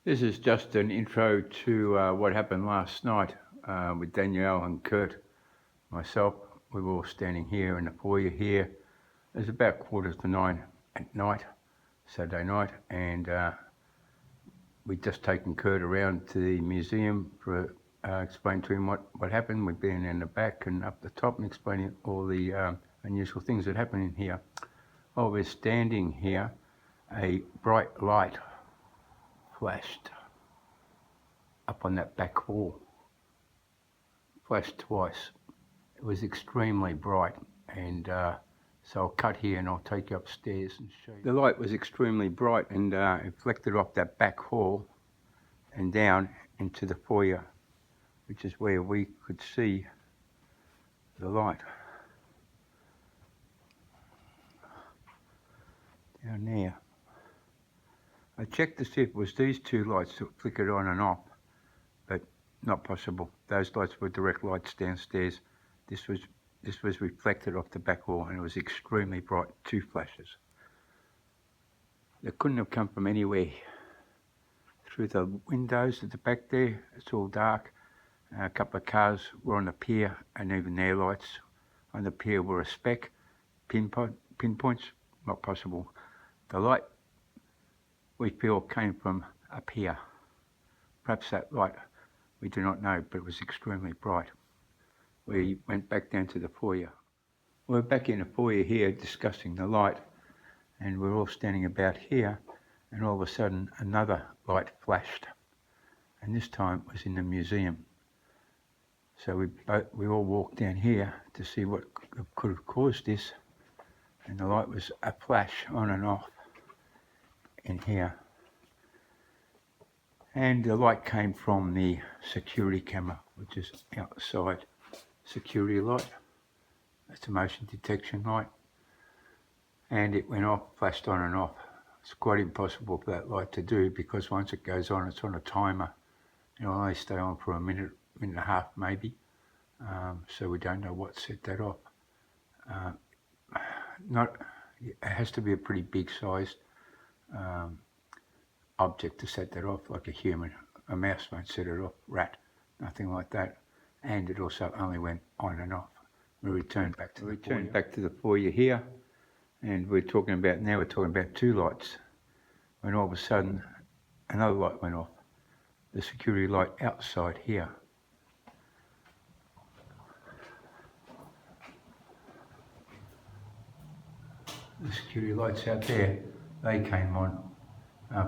This is just an intro to what happened last night with Danielle and Kurt. Myself, we were all standing here in the foyer here. It was about 9:15 at night, Saturday night, and we'd just taken Kurt around to the museum for explain to him what happened. We'd been in the back and up the top and explaining all the unusual things that happen in here. While we're standing here, a bright light flashed up on that back wall. Flashed twice. It was extremely bright, and so I'll cut here and I'll take you upstairs and show you. The light was extremely bright and it reflected off that back hall and down into the foyer, which is where we could see the light. Down there. I checked to see if it was these two lights that flickered on and off, but not possible. Those lights were direct lights downstairs. This was reflected off the back wall, and it was extremely bright, two flashes. They couldn't have come from anywhere. Through the windows at the back there, it's all dark. A couple of cars were on the pier, and even their lights on the pier were a speck. Pinpoints, not possible. The light, we feel, came from up here. Perhaps that light, we do not know, but it was extremely bright. We went back down to the foyer. We're back in the foyer here discussing the light, and we're all standing about here, and all of a sudden another light flashed, and this time it was in the museum. So we all walked down here to see what could have caused this, and the light was a flash on and off in here. And the light came from the security camera, which is outside. Security light. That's a motion detection light. And it went off, flashed on and off. It's quite impossible for that light to do, because once it goes on, it's on a timer. It'll only stay on for a minute and a half maybe. So we don't know what set that off. It has to be a pretty big sized object to set that off, like a human. A mouse won't set it off, rat, nothing like that. And it also only went on and off. We returned back to the foyer here, and we're talking about two lights, when all of a sudden another light went off, the security light outside here. The security lights out there, they came on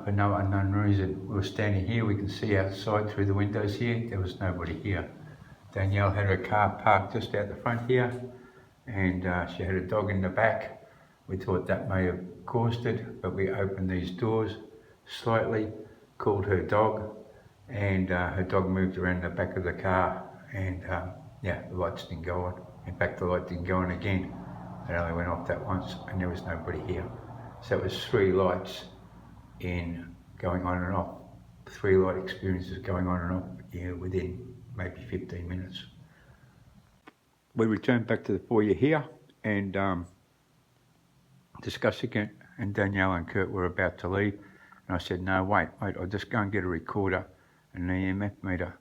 for no unknown reason. We were standing here, we can see outside through the windows here, there was nobody here. Danielle had her car parked just out the front here, and she had a dog in the back. We thought that may have caused it, but we opened these doors slightly, called her dog, and her dog moved around the back of the car, and the lights didn't go on. In fact, the light didn't go on again. It only went off that once, and there was nobody here. So it was three lights going on and off. Three light experiences going on and off within maybe 15 minutes. We returned back to the foyer here and discussed again, and Dannielle and Kurt were about to leave, and I said, no, wait, I'll just go and get a recorder and an EMF meter.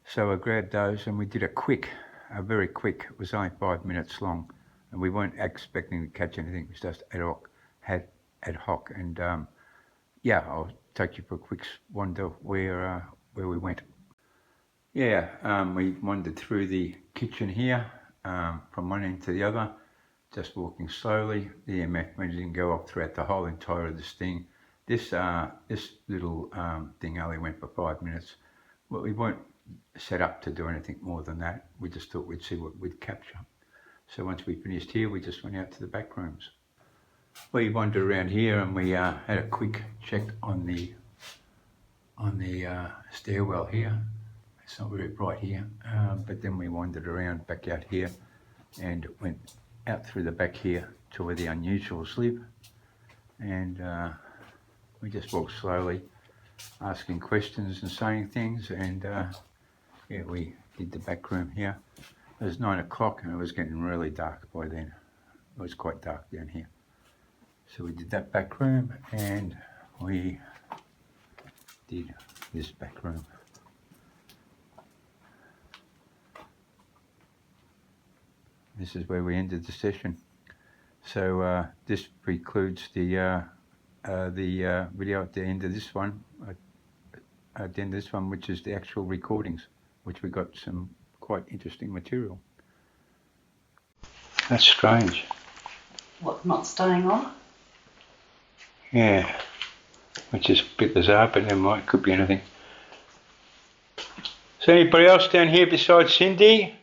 So I grabbed those and we did a very quick, it was only 5 minutes long, and we weren't expecting to catch anything. It was just ad hoc, and I'll take you for a quick wander where we went. We wandered through the kitchen here, from one end to the other, just walking slowly. The EMF meter didn't go off throughout the whole entire of this thing. This little thing only went for 5 minutes. Well, we weren't set up to do anything more than that. We just thought we'd see what we'd capture. So once we finished here, we just went out to the back rooms. We wandered around here and we had a quick check on the stairwell here. It's not very bright here, but then we wandered around back out here and went out through the back here to where the unusuals live, and we just walked slowly, asking questions and saying things, and we did the back room here. It was 9 o'clock and it was getting really dark by then. It was quite dark down here. So we did that back room and we did this back room. This is where we ended the session. So this precludes the video at the end of this one. At the end of this one, which is the actual recordings, which we got some quite interesting material. That's strange. What, not staying on? Yeah, which is a bit bizarre, but never mind, could be anything. Is there anybody else down here besides Cindy?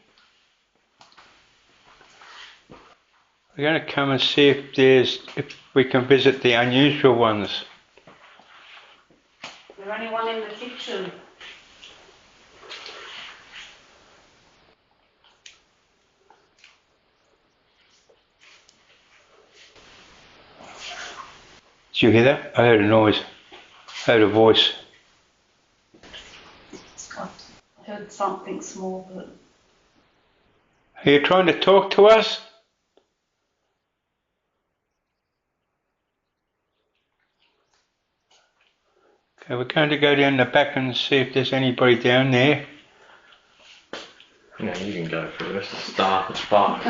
We're going to come and see if we can visit the unusual ones. Is there anyone in the kitchen? Did you hear that? I heard a noise. I heard a voice. I heard something small, but... Are you trying to talk to us? Okay, we're going to go down the back and see if there's anybody down there. No, you can go first. It's dark as fuck.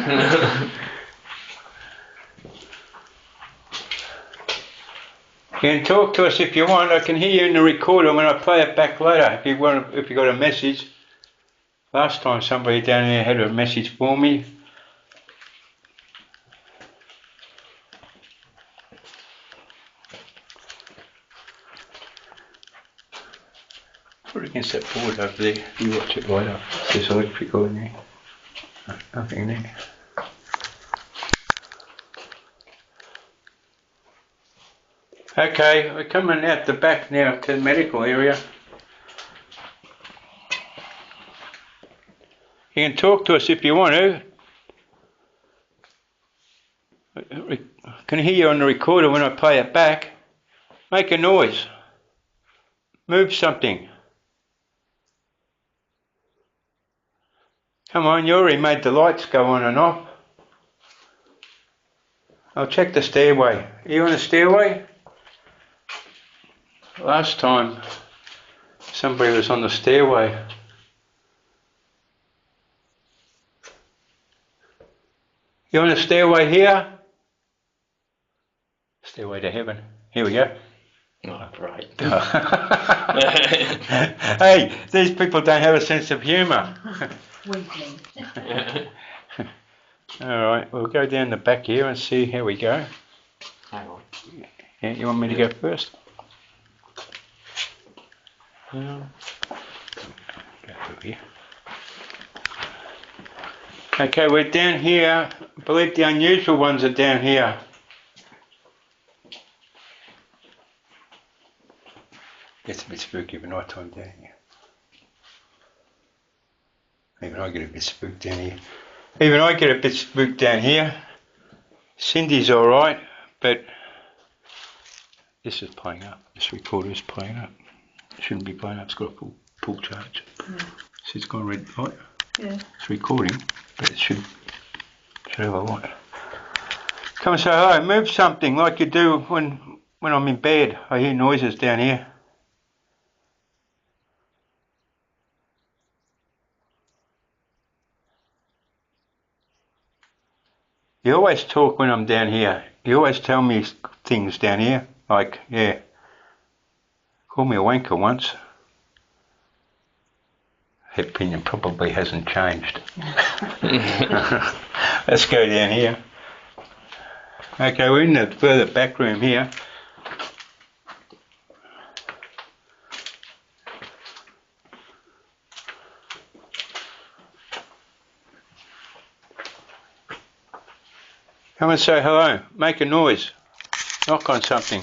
You can talk to us if you want. I can hear you in the recorder when I play it back later. If you got a message. Last time somebody down there had a message for me. Put it against that board over there. You watch it later. There's electrical in there. No, nothing there. Okay, we're coming out the back now to the medical area. You can talk to us if you want to. I can hear you on the recorder when I play it back. Make a noise. Move something. Come on, you already made the lights go on and off. I'll check the stairway. Are you on the stairway? Last time somebody was on the stairway. You on the stairway here? Stairway to heaven. Here we go. Oh, great. Hey, these people don't have a sense of humour. Weakling. Alright, we'll go down the back here and see how we go. Hang on. Yeah, you want me to go first? Go through here. Okay, we're down here. I believe the unusual ones are down here. Gets a bit spooky for night time down here. Even I get a bit spooked down here. Even I get a bit spooked down here. Cindy's alright, but this is playing up. This recorder is playing up. It shouldn't be playing up, it's got a full charge. Yeah. See, it's got a red light. Yeah. It's recording, but it should have a light. Come and say hello, move something like you do when I'm in bed. I hear noises down here. You always talk when I'm down here. You always tell me things down here. Like, yeah, called me a wanker once. Her opinion probably hasn't changed. Let's go down here. Okay, we're in the further back room here. Come and say hello. Make a noise. Knock on something.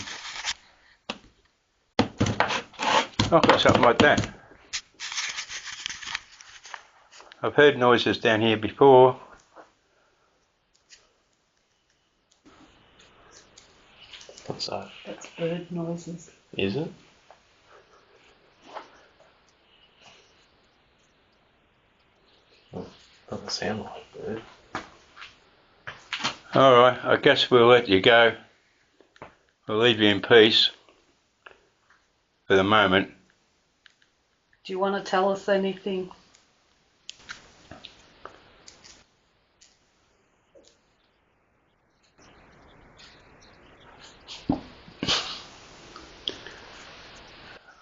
Knock on something like that. I've heard noises down here before. What's that? That's bird noises. Is it? Well, doesn't sound like a bird. Alright, I guess we'll let you go. We'll leave you in peace for the moment. Do you want to tell us anything?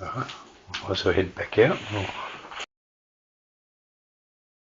Alright, I'll also head back out.